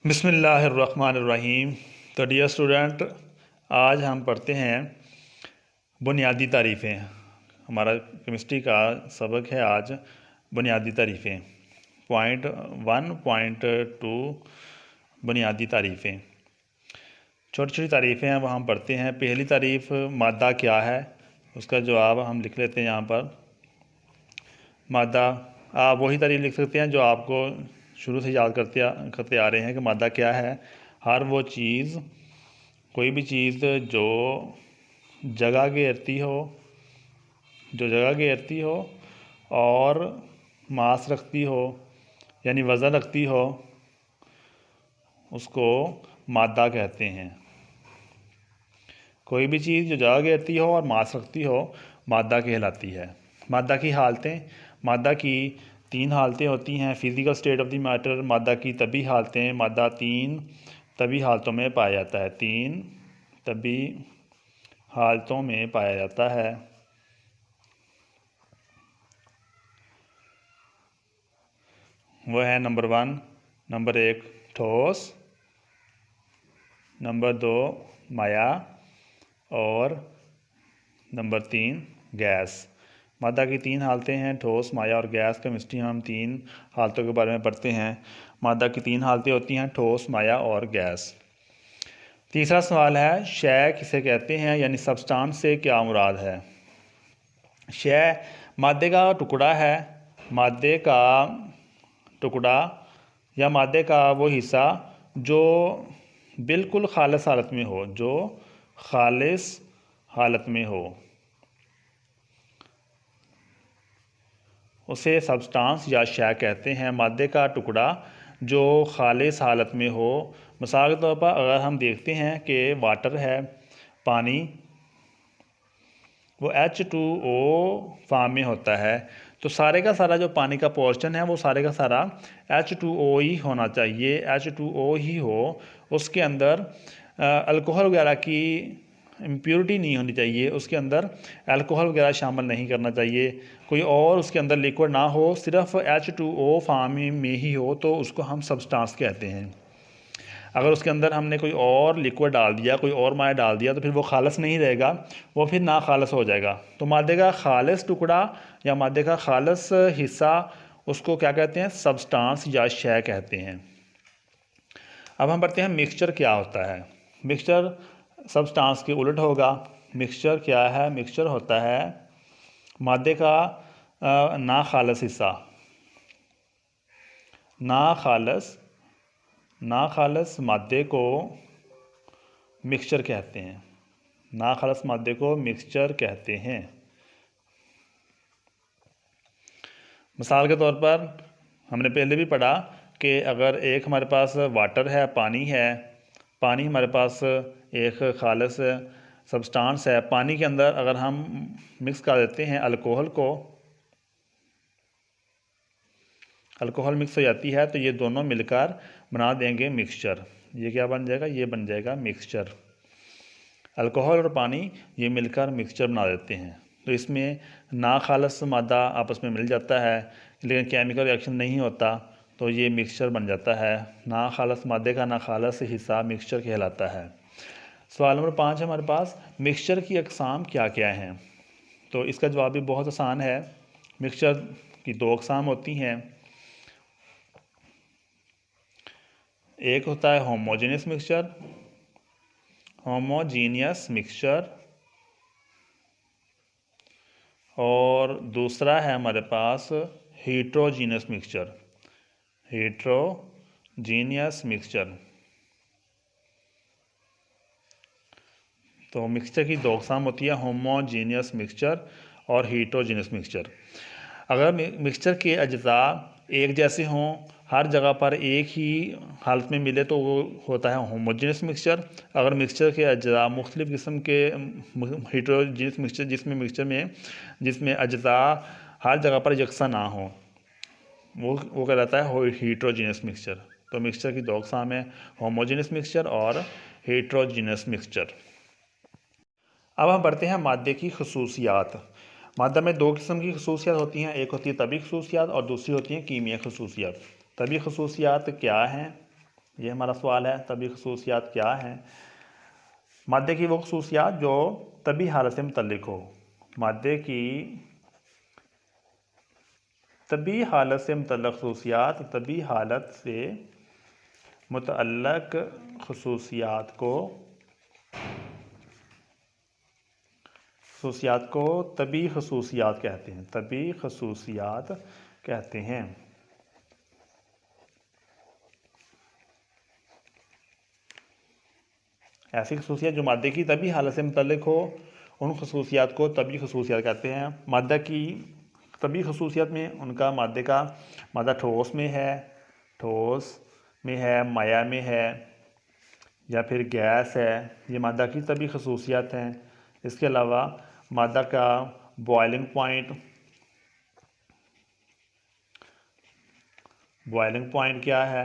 बिस्मिल्लाहिर्रहमानिर्रहीम। तो dear student, आज हम पढ़ते हैं बुनियादी तारीफ़ें। हमारा केमिस्ट्री का सबक है आज बुनियादी तारीफ़ें। पॉइंट 1.2 बुनियादी तारीफ़ें। छोटी छोटी तारीफ़ें हैं वो हम पढ़ते हैं। पहली तारीफ़ मादा क्या है, उसका जवाब हम लिख लेते हैं यहाँ पर। मादा, आप वही तारीफ़ लिख सकते हैं जो आपको शुरू से याद करते आ रहे हैं कि मादा क्या है। हर वो चीज़, कोई भी चीज़ जो जगह घेरती हो और मास रखती हो, यानी वज़न रखती हो, उसको मादा कहते हैं। कोई भी चीज़ जो जगह घेरती हो और मास रखती हो मादा कहलाती है। मादा की हालतें, मादा की 3 हालतें होती हैं। Physical state of the matter, मादा की तभी हालतें, मादा 3 तभी हालतों में पाया जाता है। 3 तभी हालतों में पाया जाता है। वो है नंबर 1 ठोस, नंबर 2 माया और नंबर 3 गैस। मादा की 3 हालतें हैं, ठोस, माया और गैस। केमिस्ट्री में हम 3 हालतों के बारे में पढ़ते हैं। मादा की 3 हालतें होती हैं, ठोस, माया और गैस। तीसरा सवाल है, शय किसे कहते हैं, यानी सब्सटेंस से क्या मुराद है। शय मादे का टुकड़ा है। मादे का टुकड़ा या मादे का वो हिस्सा जो बिल्कुल खालिस हालत में हो, जो खालिस हालत में हो, उसे सब्सटेंस या शय कहते हैं। मादे का टुकड़ा जो खालिस हालत में हो। मिसाल के तौर पर अगर हम देखते हैं कि वाटर है, पानी, वो H2O फॉर्म में होता है, तो सारे का सारा जो पानी का पोर्शन है वो सारे का सारा H2O ही होना चाहिए, H2O ही हो। उसके अंदर अल्कोहल वगैरह की इम्प्योरिटी नहीं होनी चाहिए, उसके अंदर अल्कोहल वगैरह शामिल नहीं करना चाहिए, कोई और उसके अंदर लिक्विड ना हो, सिर्फ H2O फॉर्म में ही हो, तो उसको हम सब्सटेंस कहते हैं। अगर उसके अंदर हमने कोई और लिक्विड डाल दिया, कोई और माया डाल दिया, तो फिर वो खालिस नहीं रहेगा, वो फिर ना खालिस हो जाएगा। तो मादे का खालिस टुकड़ा या मादे का खालिस हिस्सा, उसको क्या कहते हैं, सब्सटेंस या शय कहते हैं। अब हम पढ़ते हैं मिक्सचर क्या होता है। मिक्सचर सब्सटेंस के उलट होगा। मिक्सचर क्या है, मिक्सचर होता है मादे का ना खालिस हिस्सा। ना खालिस मादे को मिक्सचर कहते हैं। ना खालिस मादे को मिक्सचर कहते हैं। मिसाल के तौर पर हमने पहले भी पढ़ा कि अगर एक हमारे पास वाटर है, पानी है, पानी हमारे पास एक खालिस सब्सटेंस है, पानी के अंदर अगर हम मिक्स कर देते हैं अल्कोहल को, अल्कोहल मिक्स हो जाती है, तो ये दोनों मिलकर बना देंगे मिक्सचर। ये क्या बन जाएगा, ये बन जाएगा मिक्सचर। अल्कोहल और पानी ये मिलकर मिक्सचर बना देते हैं। तो इसमें ना खालिस मादा आपस में मिल जाता है, लेकिन केमिकल रिएक्शन नहीं होता, तो ये मिक्सचर बन जाता है। ना खालिस मादे का ना खालिस हिस्सा मिक्सचर कहलाता है। सवाल नंबर 5 है हमारे पास, मिक्सचर की अक़साम क्या क्या हैं। तो इसका जवाब भी बहुत आसान है। मिक्सचर की 2 अक़साम होती हैं। एक होता है होमोजेनियस मिक्सचर, होमोजीनियस मिक्सचर, और दूसरा है हमारे पास हेट्रोजीनियस मिक्सचर। Heterogeneous mixture. तो मिक्सचर की 2 अक़साम होती है, होमोजीनियस मिक्सचर और हेट्रोजीनियस मिक्सचर। अगर मिक्सचर के अज्जा एक जैसे हों, हर जगह पर एक ही हालत में मिले, तो वो होता है होमोजेनियस मिक्सचर। अगर मिक्सचर के अज्जा मुख्तलिफ़ किस्म के हेट्रोजीनियस मिक्सचर, जिसमें अज्जा हर जगह पर यकसा ना हो, वो कहलाता है हेट्रोजीनियस मिक्सचर। तो मिक्सचर की 2 अक़साम है, होमोजेनियस मिक्सचर और हेट्रोजीनियस मिक्सचर। अब हम पढ़ते हैं मादे की खसूसियात। मादा में 2 किस्म की खसूसियात होती हैं, एक होती है तभी खसूसियात और दूसरी होती है कीमिया खसूसियात। तभी खसूसियात क्या हैं, ये हमारा सवाल है, तभी खसूसियात क्या हैं। मादे की वो खसूसियात जो तभी हालत से मुतल्लिक हो। मादे की तभी हालत से मुतल्लक खसूसियात, तभी हालत से मुतल्लक खसूसियात को तभी खसूसियात कहते हैं, तभी खसूसियात कहते हैं। ऐसी खसूसियात जो मादे की तभी हालत से मुतल्लिक हो, उन खसूसियात को तभी खसूसियात कहते हैं। मादा की तभी खसूसियात में उनका मादा ठोस में है, माया में है या फिर गैस है, ये मादा की तभी खसूसियात हैं। इसके अलावा मादा का बॉइलिंग पॉइंट क्या है,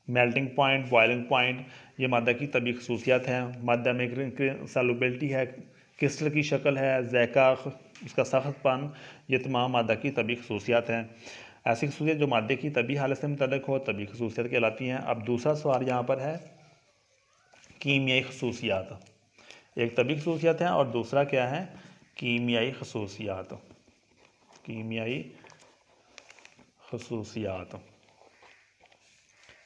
मेल्टिंग पॉइंट, बॉइलिंग पॉइंट, ये मादा की तभी खसूसियात हैं। मादा में सॉल्युबिलिटी है, क्रिस्टल की शक्ल है, ज़ायका, इसका सख्तपन, ये तमाम मादा की तभी खसूसियात हैं। ऐसी खसूसियात जो मादे की तभी हालत से मुतल्लिक हो, तभी खसूसियात कहलाती हैं। अब दूसरा सवाल यहाँ पर है कीमियाई खसूसियात। एक तभी खसूसियात हैं और दूसरा क्या है, कीमियाई खसूसियात। कीमियाई खसूसियात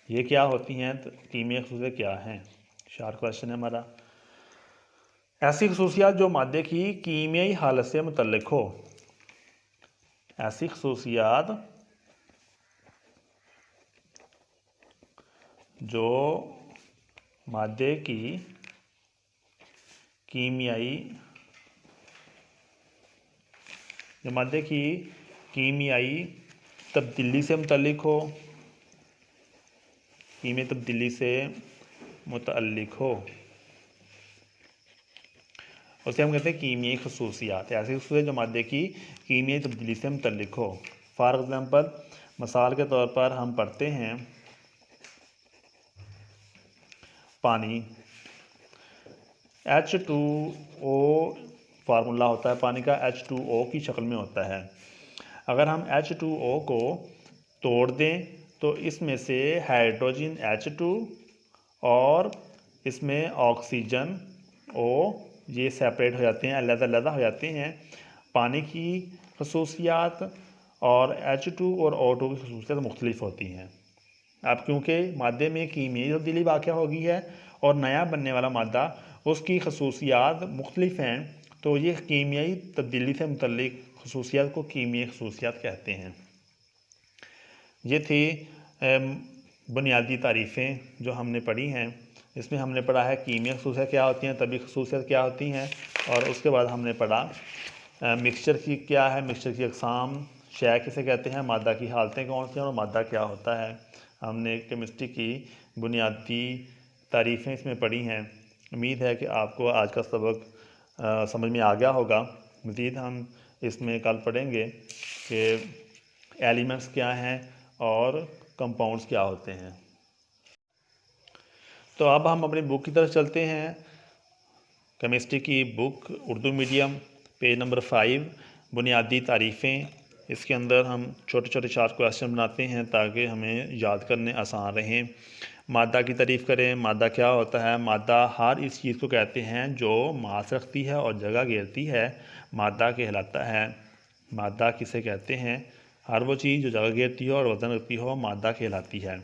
ये क्या होती हैं, तो कीमियाई खसूसियात क्या हैं, शार्ट क्वेश्चन है हमारा। ऐसी खसूसियात जो मादे की कीमियाई हालत से मुतल्लिक हो। ऐसी खसूसियात जो मादे की कीमियाई तब्दीली से मुतल्लिक हो, कीमियाई तब्दीली से मुतल्लिक हो, उसे हम कहते हैं कीमियाई खसूसियात। ऐसी खसूसियात जो मादे की कीमियाई तब्दीली से मुतल्लिक हो। फॉर एग्ज़ाम्पल, मिसाल के तौर पर हम पढ़ते हैं पानी, H2O फार्मूला होता है पानी का, H2O की शक्ल में होता है। अगर हम H2O को तोड़ दें तो इसमें से हाइड्रोजन H2 और इसमें ऑक्सीजन O ये सेपरेट हो जाते हैं, अलग-अलग हो जाते हैं। पानी की खसूसियात और H2 और O2 की खसूसियात मुख्तलिफ होती हैं। अब क्योंकि मादे में कीमियाई तब्दीली वाक़या हो गई है और नया बनने वाला मादा उसकी खसूसियात मुख्तलिफ हैं, तो ये कीमियाई तब्दीली से मुतल्लिक खसूसियात को कीमियाई खसूसियात कहते हैं। ये थी बुनियादी तारीफ़ें जो हमने पढ़ी हैं। इसमें हमने पढ़ा है कीमियाई खसूसियात क्या होती हैं, तभी खसूसियात क्या होती हैं, और उसके बाद हमने पढ़ा मिक्सचर की क्या है, मिक्सचर की अक़साम, शय किसे कहते हैं, मादा की हालतें कौन सी हैं और मादा क्या होता है। हमने केमिस्ट्री की बुनियादी तारीफ़ें इसमें पढ़ी हैं। उम्मीद है कि आपको आज का सबक समझ में आ गया होगा। मज़ीद हम इसमें कल पढ़ेंगे कि एलिमेंट्स क्या हैं और कंपाउंड्स क्या होते हैं। तो अब हम अपनी बुक की तरफ चलते हैं। केमिस्ट्री की book Urdu medium, page number 5, बुनियादी तारीफ़ें। इसके अंदर हम छोटे छोटे 4 क्वेश्चन बनाते हैं ताकि हमें याद करने आसान रहें। मादा की तारीफ़ करें। मादा क्या होता है? मादा हर इस चीज़ को कहते हैं जो मास रखती है और जगह घेरती है, मादा कहलाता है। मादा किसे कहते हैं? हर वो चीज़ जो जगह घेरती हो और वज़न रखती हो, मादा कहलाती है।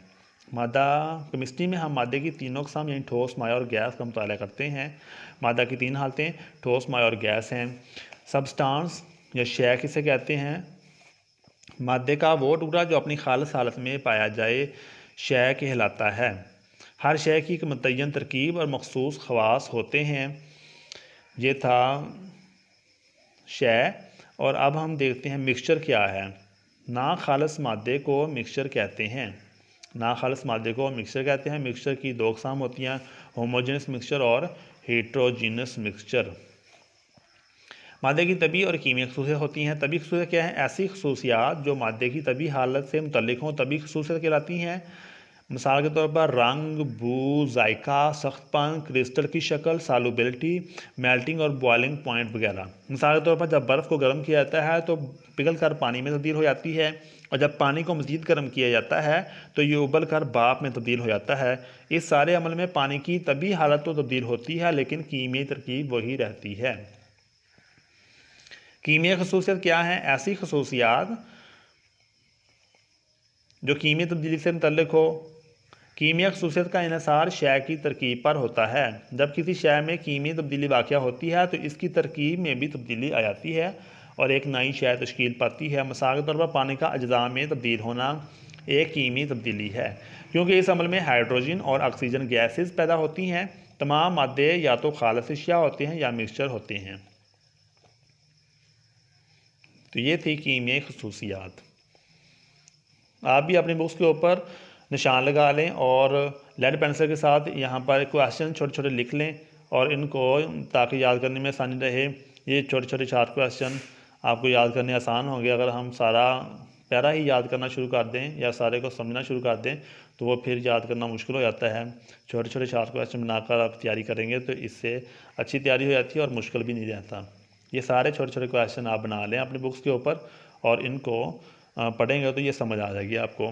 मादा केमिस्ट्री में हम मादे की तीनों क़स्म यानी ठोस, माया और गैस का मुताला करते हैं। मादा की 3 हालतें ठोस, माया और गैस हैं। सब्सटेंस या शय किसे कहते हैं? मादे का वो टुकड़ा जो अपनी खालिस हालत में पाया जाए, शय कहलाता है। हर शय की एक मुतय्यन तरकीब और मखसूस ख़वास होते हैं। ये था शय। और अब हम देखते हैं मिक्सचर क्या है। ना खालिस मादे को मिक्सचर कहते हैं। ना खालिस मादे को मिक्सचर कहते हैं। मिक्सचर की 2 क़स्म होती हैं, होमोजेनस मिक्सचर और हेट्रोजीनस मिक्सचर। मादे की तभी और कीमियाई खसूसियात होती हैं। तभी खसूसियात क्या है? ऐसी खसूसियात जो मादे की तभी हालत से मुतल्लिक हों, तभी खसूसियात कहलाती हैं। मिसाल के तौर पर रंग, बू, जायका, सख्तपन, क्रिस्टल की शक्ल, सालुबिलिटी, मेल्टिंग और बॉइलिंग पॉइंट वगैरह। मिसाल के तौर पर जब बर्फ़ को गर्म किया जाता है तो पिघल कर पानी में तब्दील हो जाती है, और जब पानी को मज़ीद गर्म किया जाता है तो ये उबल कर भाप में तब्दील हो जाता है। इस सारे अमल में पानी की तभी हालत तो तब्दील होती है, लेकिन कीमियाई तरकीब वही रहती है। कीमियाई खसूसियत क्या है? ऐसी खसूसियात जो कीमियाई तब्दीली से मुतल्लिक हो। कीमिया खसूसियत का इन्हिसार शय की तरकीब पर होता है। जब किसी शय में कीमियाई तब्दीली वाक़या होती है तो इसकी तरकीब में भी तब्दीली आ जाती है और एक नई शय तश्कील पाती है। मिसाल के तौर पर पानी का अज्जा में तब्दील होना एक कीमियाई तब्दीली है, क्योंकि इस अमल में हाइड्रोजन और ऑक्सीजन गैसेस पैदा होती हैं। तमाम मादे या तो खालिस अशिया होते हैं या मिक्सचर होते हैं। तो ये थी कीमियाई खसूसियात। आप भी अपनी बुक्स के ऊपर निशान लगा लें और लेड पेंसिल के साथ यहाँ पर क्वेश्चन छोटे छोटे लिख लें और इनको, ताकि याद करने में आसानी रहे। ये छोटे छोटे 4 क्वेश्चन आपको याद करने आसान होंगे। अगर हम सारा पैरा ही याद करना शुरू कर दें या सारे को समझना शुरू कर दें तो वो फिर याद करना मुश्किल हो जाता है। छोटे छोटे 4 क्वेश्चन बनाकर आप तैयारी करेंगे तो इससे अच्छी तैयारी हो जाती है और मुश्किल भी नहीं रहता। ये सारे छोटे छोटे क्वेश्चन आप बना लें अपनी बुक्स के ऊपर और इनको पढ़ेंगे तो ये समझ आ जाएगी आपको।